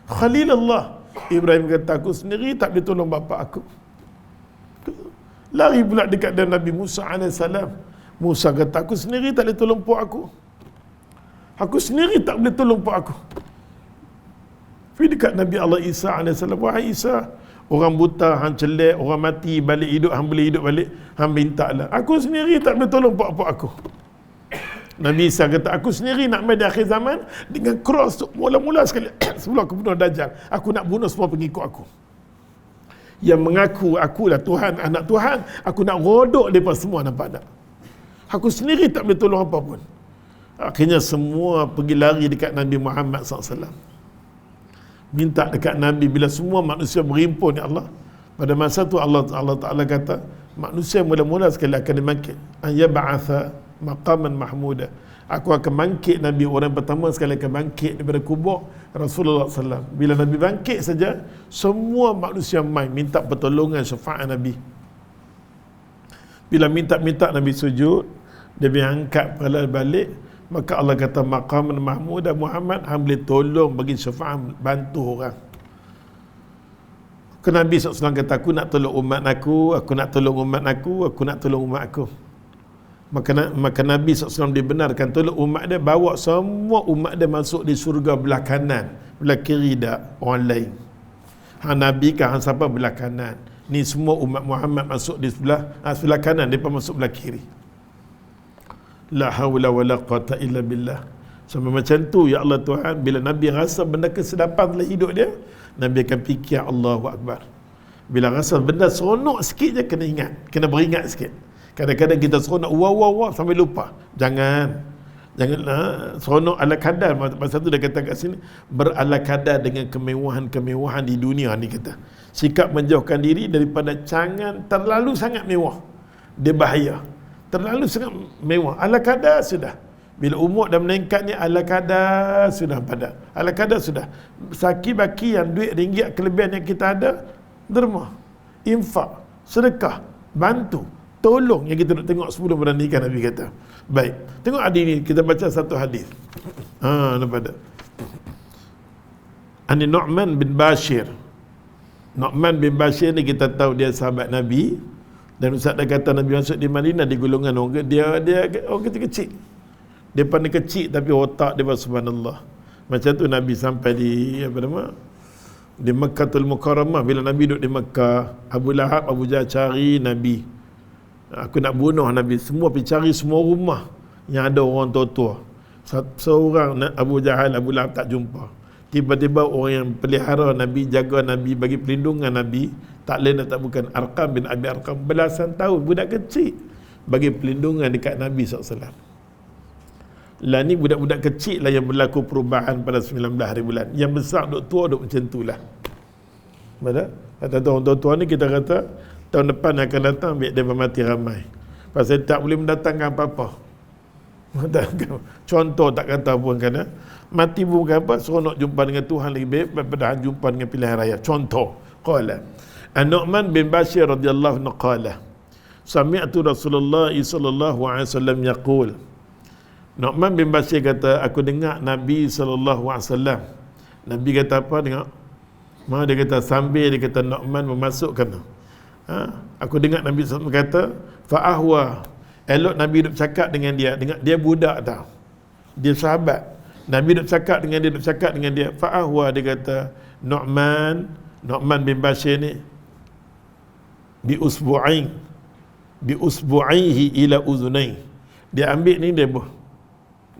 Khalilullah. Ibrahim kata, aku sendiri tak boleh tolong bapa aku. Lari pula dekat dengan Nabi Musa AS. Musa kata, aku sendiri tak boleh tolong puak aku. Aku sendiri tak boleh tolong puak aku. Pergi dekat Nabi Allah Isa AS. Wahai Isa, orang buta hang celek, orang mati balik hidup, hang boleh hidup balik, hang minta lah. Aku sendiri tak boleh tolong puak-puak aku. Nabi Isa kata, aku sendiri nak main di akhir zaman dengan cross tu, mula-mula sekali sebelum aku bunuh Dajjal, aku nak bunuh semua pengikut aku yang mengaku akulah Tuhan, anak Tuhan. Aku nak rodok mereka semua, nampak tak? Aku sendiri tak boleh tolong apa pun. Akhirnya semua pergi lari dekat Nabi Muhammad SAW, minta dekat Nabi. Bila semua manusia berhimpun, ya Allah, pada masa tu Allah Ta'ala kata, manusia mula-mula sekali akan dimangkit. An yab'atha maqaman mahmuda. Aku akan bangkit Nabi, orang pertama sekali akan bangkit daripada kubur Rasulullah SAW. Bila Nabi bangkit saja, semua manusia main minta pertolongan syafaat Nabi. Bila minta Nabi sujud, dia angkat kepala balik, maka Allah kata, maqaman mahmuda, Muhammad, hang boleh tolong bagi syafaat, bantu orang. Ke Nabi SAW kata, aku nak tolong umat aku, aku nak tolong umat aku, aku nak tolong umat aku. Maka Nabi SAW dibenarkan tolong umat dia, bawa semua umat dia masuk di surga belah kanan, belah kiri dak orang lain. Hang Nabi kan, hang siapa belah kanan. Ni semua umat Muhammad masuk di sebelah kanan, mereka masuk belah kiri. La hawla wa la quwata illa billah. Sampai macam tu, ya Allah Tuhan, bila Nabi rasa benda kesedapan dalam hidup dia, Nabi akan fikir Allahu Akbar. Bila rasa benda seronok sikit je, kena ingat, kena beringat sikit. Kadang-kadang kita seronok wow sampai lupa. Janganlah seronok ala kadar. Masa tu dia kata kat sini, berala kadar dengan kemewahan-kemewahan di dunia ni, kata. Sikap menjauhkan diri daripada jangan terlalu sangat mewah. Dia bahaya. Terlalu sangat mewah. Ala kadar sudah. Bila umur dah meningkatnya, ala kadar sudah pada. Ala kadar sudah. Saki-baki yang duit ringgit kelebihan yang kita ada, derma, infak, sedekah, bantu, tolong yang kita nak tengok sebelum bernikah. Nabi kata. Baik. Tengok hadis ni, kita baca satu hadis. Nampak tak? Ani Nu'man bin Bashir. Nu'man bin Bashir ni kita tahu dia sahabat Nabi. Dan Ustaz dah kata Nabi masuk di Madinah di golongan orang dia orang kecil-kecil. Dia pandai kecil tapi otak dia subhanallah. Macam tu Nabi sampai di di Mekkatul Mukarramah. Bila Nabi duduk di Mekah, Abu Lahab, Abu Jahal cari Nabi. Aku nak bunuh Nabi. Semua pergi cari semua rumah yang ada orang tua-tua. Seorang Abu Jahal, Abu Lahab tak jumpa. Tiba-tiba orang yang pelihara Nabi, jaga Nabi, bagi perlindungan Nabi, tak lain tak bukan Arqam bin Abi Arqam, belasan tahun, budak kecil, bagi perlindungan dekat Nabi SAW. Lah ni budak-budak kecil lah yang berlaku perubahan pada 19 hari bulan. Yang besar duk tua duk macam tu lah. Betul? Kata orang tua-tua ni kita kata tahun depan akan datang biar dia mati ramai. Pasal tak boleh mendatangkan apa-apa. Contoh tak kata pun kerana mati bukan apa, seronok jumpa dengan Tuhan lebih baik daripada jumpa dengan pilihan raya. Contoh, qala An-Nu'man bin Bashir radhiyallahu anhu qala sami'tu Rasulullah sallallahu alaihi wasallam yaqul. Nu'man bin Bashir kata, aku dengar Nabi sallallahu alaihi wasallam. Nabi kata apa? Dengar. Dia kata sambil dia kata Nu'man memasukkan. Aku dengar Nabi sallallahu alaihi wasallam kata, fa'ahwa. Elok Nabi duduk cakap dengan dia. Dia budak tau. Dia sahabat. Nabi duduk cakap dengan dia. Fa'ahwa dia kata Nu'man bin Bashir ni bi usbu'aihi ila uzunai. Dia ambil ni dia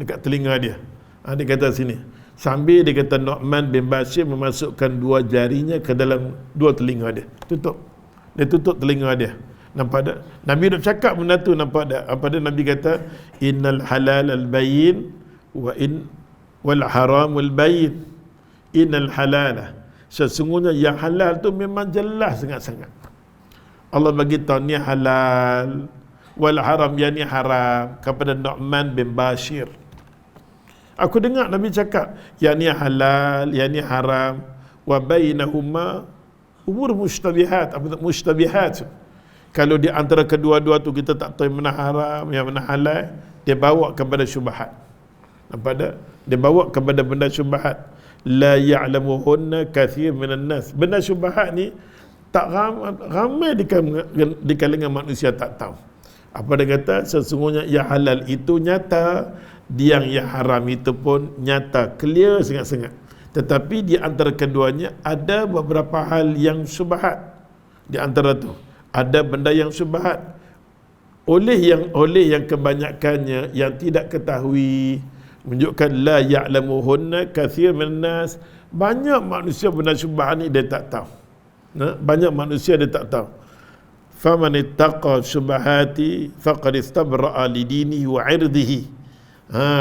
dekat telinga dia. Dia kata sini. Sambil dia kata Nu'man bin Bashir memasukkan dua jarinya ke dalam dua telinga dia. Dia tutup telinga dia. Nampak tak? Nabi duk cakap benda tu, nampak tak? Apa dia Nabi kata? Innal halal al-bayyin wal haram al-bayyin. Innal halal. Sesungguhnya yang halal tu memang jelas sangat-sangat. Allah bagi tahu ni halal, wal haram yang ni haram kepada Nu'man bin Bashir. Aku dengar Nabi cakap yang ni halal, yang ni haram, wa bainahuma umur mushtabihat. Apa tu mushtabihat? Kalau di antara kedua-dua tu kita tak tahu yang mana haram, yang mana halal, dia bawa kepada syubhat. Nampak tak? Dia bawa kepada benda syubhat. La ya'lamuhunna kathir minan nas. Benda syubhat ni tak ramai di kalangan manusia tak tahu. Apa dia kata? Sesungguhnya yang halal itu nyata, yang haram itu pun nyata, clear sangat-sangat. Tetapi di antara keduanya ada beberapa hal yang syubhat. Di antara tu ada benda yang syubhat. Oleh yang kebanyakannya yang tidak ketahui, menunjukkan la ya'lamuhunna kathir minan nas. Banyak manusia benda syubhat ni dia tak tahu. Banyak manusia dia tak tahu. Faman ittaqa syubhati faqad istabra'a li dinihi wa 'irdihi.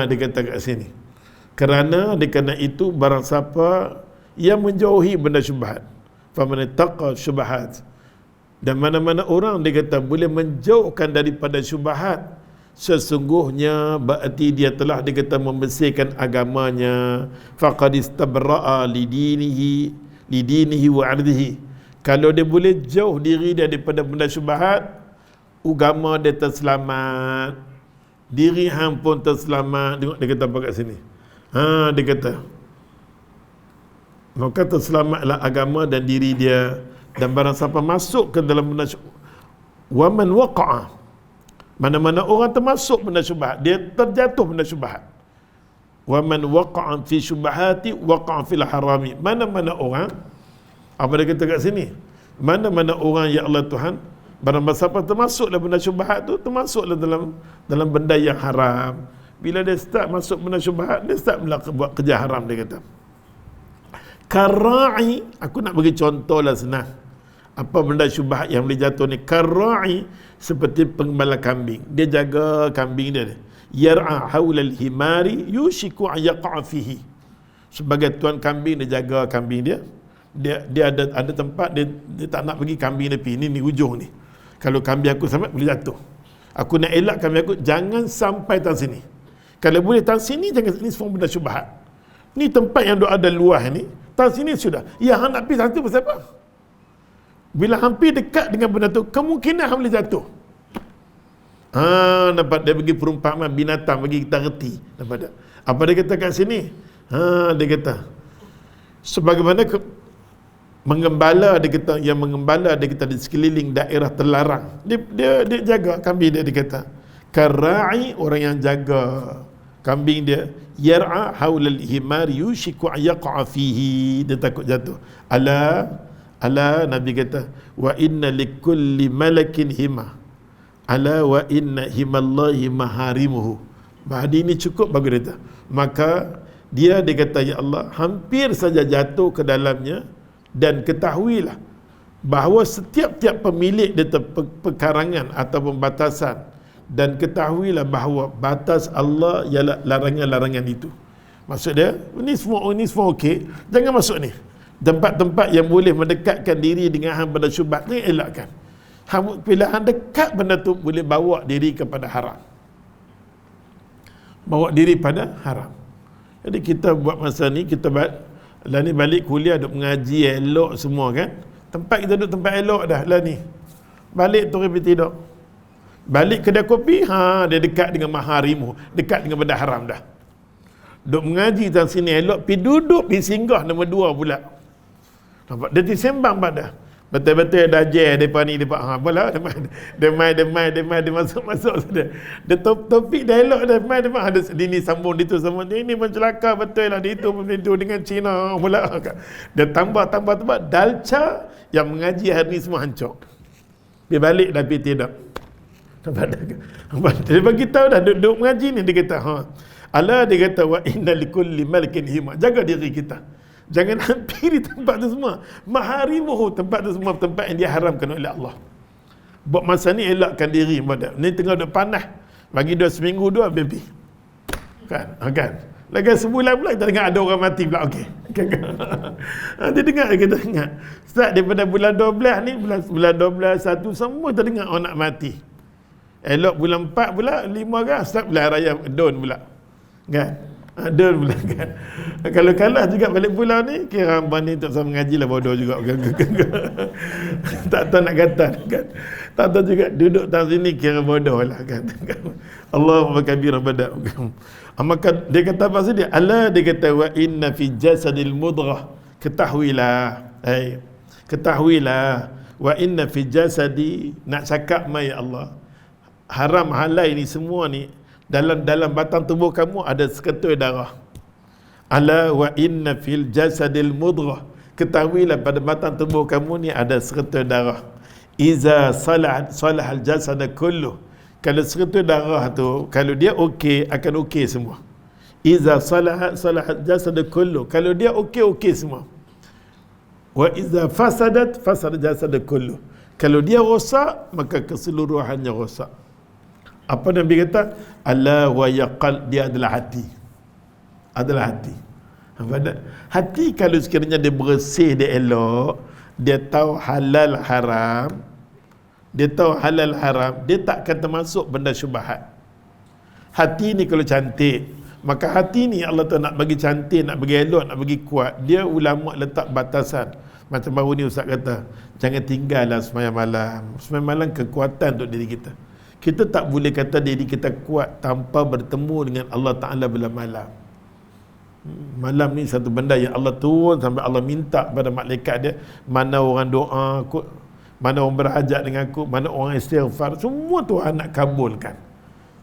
Dia kata kat sini. Kerana itu barang siapa yang menjauhi benda syubhat. Faman ittaqa syubhat. Dan mana-mana orang dia kata boleh menjauhkan daripada syubhat, sesungguhnya berarti dia telah dia kata membersihkan agamanya. Faqad istabra'a li dinihi wa 'irdihi. Kalau dia boleh jauh diri dia daripada benda syubhat, agama dia terselamat, diri hang pun terselamat. Tengok dia kata apa kat sini. Dia kata maka terselamatlah agama dan diri dia. Dan barang siapa masuk ke dalam benda syubhat, wa man waqa'a, mana-mana orang termasuk benda syubhat, dia terjatuh benda syubhat. Wa man waqa'a fi syubhati waqa'a fil harami. Mana-mana orang, apa dia kata kat sini? Mana-mana orang ya Allah Tuhan, barang siapa termasuklah benda syubhat tu, termasuklah dalam benda yang haram. Bila dia start masuk benda syubhat, dia start buat kerja haram, dia kata. Kara'i, aku nak bagi contoh lah senang. Apa benda syubhat yang boleh jatuh ni? Kara'i, seperti penggembala kambing. Dia jaga kambing dia. Yar'a haulal himari yushiku an yaqa'a fihi. Sebagai tuan kambing, dia jaga kambing dia. Dia ada tempat dia tak nak pergi kambing dia pergi. Ni hujung ni. Kalau kambing aku sampai boleh jatuh. Aku nak elak kambing aku jangan sampai tang sini. Kalau boleh tang sini jangan, ni semua benda syubhat. Ni tempat yang ada luah ni, tang sini sudah. Ya hang nak pergi satu pasal apa? Bila hampir dekat dengan benda tu, kemungkinan hang boleh jatuh. Nampak dia bagi perumpamaan binatang bagi kita reti. Nampak tak? Apa dia kata kat sini? Dia kata sebagaimana mengembala, dia kata yang mengembala dia kata di sekeliling daerah terlarang. Dia jaga kambing dia kata. Kara'i, orang yang jaga kambing dia. Yar'a haulal himar yushiku an yaqa'a fihi. Dia takut jatuh. Ala Nabi kata wa inna likulli malakin hima. Ala wa inna himallahi maharimuhu. Bahadi ini cukup bagi dia. Maka dia kata ya Allah, hampir saja jatuh ke dalamnya. Dan ketahuilah bahawa setiap-tiap pemilik dia pekarangan ataupun batasan. Dan ketahuilah bahawa batas Allah ialah larangan-larangan itu. Maksud dia, ini semua okey, jangan masuk ni. Tempat-tempat yang boleh mendekatkan diri dengan hang benda syubhat ni elakkan. Bila hang dekat benda tu boleh bawa diri kepada haram. bawa diri pada haram. Jadi kita buat masa ni, kita lah ni balik kuliah duk mengaji elok semua kan. Tempat kita duduk tempat elok dah lah ni. Balik tu pergi tidur. Balik kedai kopi, dia dekat dengan maharimu, dekat dengan benda haram dah. Duk mengaji tang sini elok, pergi duduk, pergi singgah nombor 2 pula. Nampak? Dia sembang pada. Betul-betul dah je depa ni depa apalah dia masuk sudah. Dia topik dah elok dah ada ini sambung itu sambung ini mencelaka betul lah dia itu dengan Cina pula. Dia tambah dalca yang mengaji hari ni semua hancur. Dia balik dah pergi tidur. Dia bagi tahu dah duduk mengaji ni dia kata Allah dia kata wa inna likulli malikin hima. Jaga diri kita. Jangan hampiri tempat tu semua. Maharimuhu, tempat tu semua tempat yang diharamkan oleh Allah. Buat masa ni elakkan diri pada. Ni tengah duduk panas. Bagi 2 seminggu 2 baby. Kan? Lagi sebulan pula kita dengar ada orang mati pula. Okey. Dia dengar kita dengar. Start daripada bulan 12 ni, bulan 12 1 semua kita dengar orang nak mati. Elok bulan 4 pula 5 kan start bulan raya Don pula. Kan? Ada pula kan. Kalau kalah juga balik pulau ni, kira abang ni tak sama mengaji lah, bodoh juga. Tak tahu nak kata kan. Tak tahu juga duduk tang sini kira bodoh lah kan. Allahu kabir bada. Maka dia kata apa sih dia? Allah dia kata wa inna fi jasadil mudghah. Ketahuilah wa inna fi jasadi, nak cakap mai Allah. Haram halal ni semua ni dalam batang tubuh kamu ada seketul darah. Ala wa inna fil jasadil mudghah. Ketahuilah pada batang tubuh kamu ni ada seketul darah. Iza salahal jasad kullu. Kalau seketul darah tu, kalau dia okey, akan okey semua. Iza salahal jasad kullu. Kalau dia okey semua. Wa iza fasad jasad kullu. Kalau dia rosak, maka keseluruhannya rosak. Apa Nabi kata? Allah wa yaqal, dia adalah hati. Hati kalau sekiranya dia bersih, dia elok, dia tahu halal haram, dia tak akan termasuk benda syubhat. Hati ni kalau cantik, maka hati ni Allah Ta'ala nak bagi cantik, nak bagi elok, nak bagi kuat. Dia ulama letak batasan. Macam baru ni Ustaz kata, jangan tinggallah sembahyang malam. Sembahyang malam kekuatan untuk diri kita. Kita tak boleh kata diri kita kuat tanpa bertemu dengan Allah Ta'ala bila malam. Malam ni satu benda yang Allah turun sampai Allah minta pada malaikat dia, mana orang doa aku, mana orang berhajat dengan aku, mana orang istighfar, semua Tuhan nak kabulkan.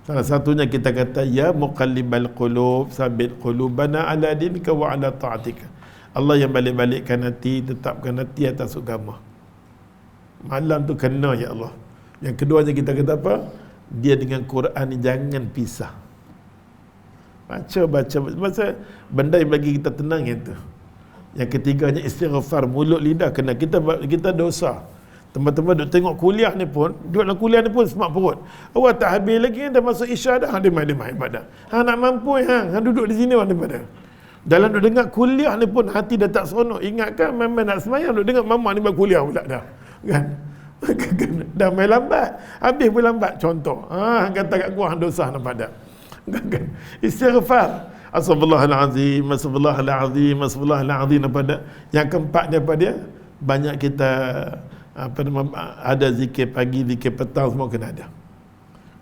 Salah satunya kita kata, ya muqallibal qulub, sabit qulubana ala dinika wa ala ta'atika. Allah yang balik-balikkan hati, tetapkan hati atas agama. Malam tu kena ya Allah. Yang keduanya kita kata apa? Dia dengan Quran ni jangan pisah. Baca benda yang bagi kita tenang itu. Yang ketiganya istighfar, mulut lidah kena. Kita dosa. Teman-teman duk tengok kuliah ni pun, duduk dalam kuliah ni pun semak perut. Awak tak habis lagi dah masuk isya dah. Dia main ibadah. Nak mampu duduk di sini orang ibadah. Dalam duk dengar kuliah ni pun hati dah tak seronok. Ingatkan memang nak semayang duk dengar mama ni buat kuliah pula dah. Kan? Dah main lambat, habis pun lambat. Contoh kata kat gua dosa nampak tak? Istighfar, astagfirullahalazim, astagfirullahalazim, astagfirullahalazim, nampak tak? Yang keempat daripada dia, banyak kita ada zikir pagi, zikir petang, semua kena ada.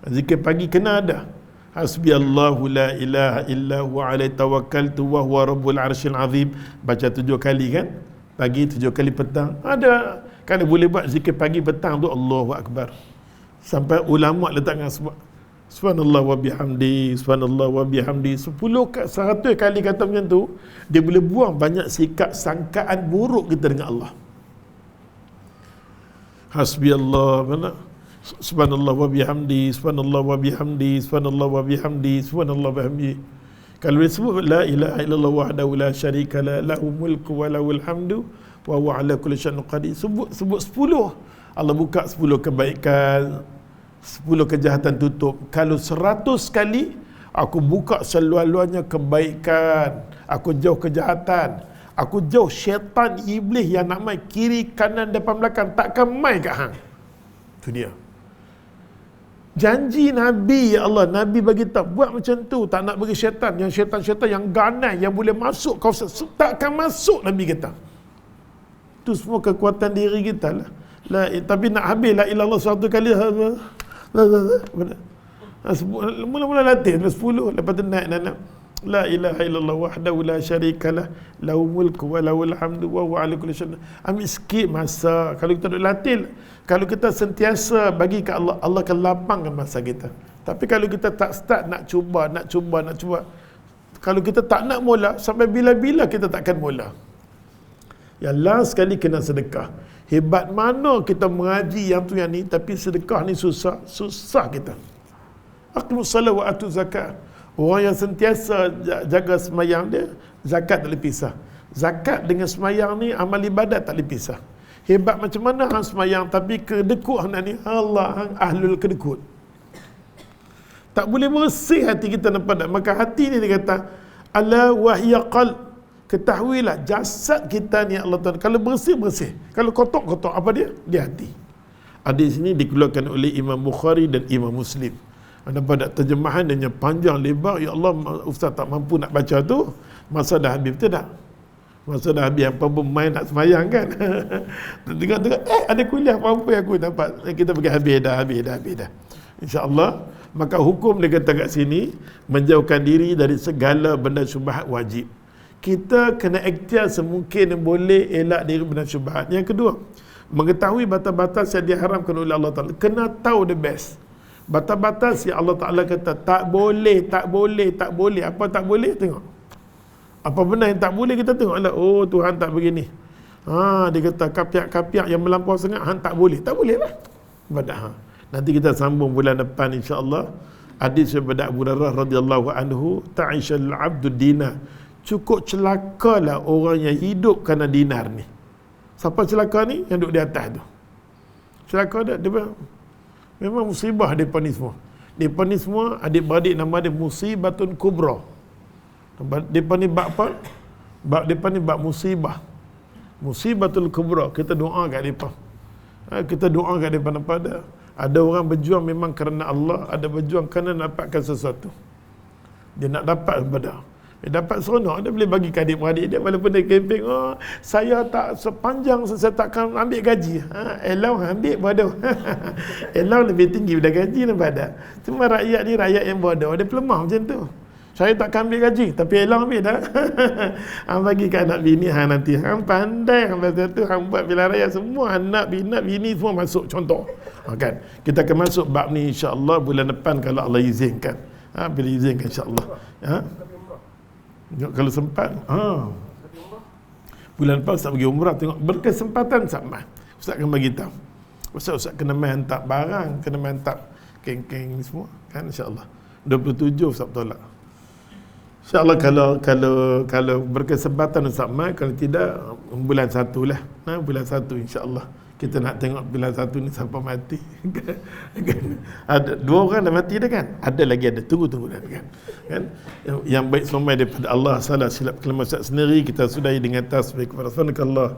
Zikir pagi kena ada. Hasbiyallahu la ilaha illa huwa alaihi tawakkaltu wa huwa rabbul arsyil azim. Baca 7 kali kan? Pagi 7 kali, petang ada. Kalau boleh buat zikir pagi petang tu Allahu Akbar. Sampai ulama letakkan subhanallah wa bihamdi, subhanallah wa bihamdi 10 100 kali kata macam tu, dia boleh buang banyak sikap sangkaan buruk kita dengan Allah. Hasbiyallah mana? Subhanallah wa bihamdi, subhanallah wa bihamdi, subhanallah wa bihamdi, subhanallah wa bihamdi. Kalau disebut la ilaha illallah wahdahu la syarika la, lahu mulku wa lahul hamdu wa huwa ala kulli syai'in qadir. Sebut 10. Allah buka 10 kebaikan, 10 kejahatan tutup. Kalau 100 kali aku buka seluar-luarnya kebaikan, aku jauh kejahatan, aku jauh syaitan iblis yang nak mai kiri kanan depan belakang, takkan mai kat hang. Itu dia. Janji Nabi, ya Allah, Nabi bagi tahu, buat macam tu, tak nak bagi syaitan, yang syaitan-syaitan yang ganai, yang boleh masuk kau, tak akan masuk, Nabi kata. Itu semua kekuatan diri kita lah. Tapi nak habis la ilallah 100 kali, mula-mula latih 10, lepas tu naik la ilaha illallah wahdahu la syarikalah lahul mulku wa lahul hamdu wa huwa ala kulli syai'in. Ambil sikit masa. Kalau kita duk latih, kalau kita sentiasa bagi ke Allah, Allah akan lapangkan masa kita. Tapi kalau kita tak start, nak cuba, kalau kita tak nak mula, sampai bila-bila kita takkan mula. Yang last sekali kena sedekah. Hebat mana kita mengaji yang tu yang ni, tapi sedekah ni susah kita. Aqimus salat wa atu zakat. Orang yang sentiasa jaga semayang dia, zakat tak boleh pisah. Zakat dengan semayang ni amal ibadat tak boleh pisah. Hebat macam mana hang semayang tapi kedekut hang ni, Allah hang ahlul kedekut. Tak boleh bersih hati kita nampak tak? Maka hati ni dia kata, ala wahya qalb. Ketahuilah jasad kita ni Allah Ta'ala, kalau bersih, kalau kotor, apa dia? Dia hati. Hadis ini dikeluarkan oleh Imam Bukhari dan Imam Muslim. Ada pada terjemahan yang panjang lebar, ya Allah, ustaz tak mampu nak baca tu, masa dah habis, betul tak? Masa dah habis, apa pun main nak semayang kan. Tengok ada kuliah, mampu aku dapat, kita pergi habis dah. InsyaAllah. Maka hukum dia kata kat sini, menjauhkan diri dari segala benda syubhat wajib. Kita kena ikhtiar semungkin yang boleh elak diri benda syubhat. Yang kedua, mengetahui batas-batas yang diharamkan oleh Allah Ta'ala. Kena tahu the best. Batas-batas yang Allah Ta'ala kata tak boleh. Apa tak boleh? Tengok. Apa benda yang tak boleh kita tengoklah. Oh, Tuhan tak begini. Dia kata kapiak-kapiak yang melampau sangat, hang tak boleh. Tak boleh lah. Nanti kita sambung bulan depan insya-Allah. Hadis daripada Abu Hurairah radhiyallahu anhu, ta'ishal 'abdu dinar. Cukup celakalah orang yang hidup kerana dinar ni. Siapa celaka ni? Yang duduk di atas tu. Celaka dia memang musibah depa ni semua. Depa ni semua adik-beradik nama dia musibatun kubra. Depa ni bab apa? Depa ni bab musibah. Musibatul kubra. Kita doa kat depa. Kita doa kat depa pada. Ada orang berjuang memang kerana Allah, ada berjuang kerana nak dapatkan sesuatu. Dia nak dapat daripada. Dia dapat seronok, dia boleh bagi ke adik-beradik dia walaupun dia kemping, saya tak sepanjang saya takkan ambil gaji. Elau ambil bodoh. Elau lebih tinggi daripada gaji daripada. Cuma rakyat ni rakyat yang bodoh, dia pelemah macam tu. Saya takkan ambil gaji, tapi elau ambil dah. Hang bagi ke anak bini hang nanti. Hang pandai hang pasal tu, hang buat pilihan raya semua anak bini semua masuk contoh. Kan? Kita akan masuk bab ni insya-Allah bulan depan kalau Allah izinkan. Bila izinkan insya-Allah. Kalau sempat, bulan depan Ustaz pergi umrah, tengok berkesempatan sama. Ustaz akan bagi tahu. Ustaz kena main hantar barang, kena main hantar keng-keng ni semua, kan insya-Allah. 27 Ustaz tolak. InsyaAllah kalau berkesempatan Ustaz mai, kalau tidak bulan 1 lah. Bulan 1 insya-Allah. Kita nak tengok bulan 1 ni siapa mati. Ada 2 orang dah mati dah kan? Ada lagi tunggu dah kan. Yang baik semua daripada Allah, salah silap kelemahan sendiri kita sudahi dengan tasbih kepada Allah.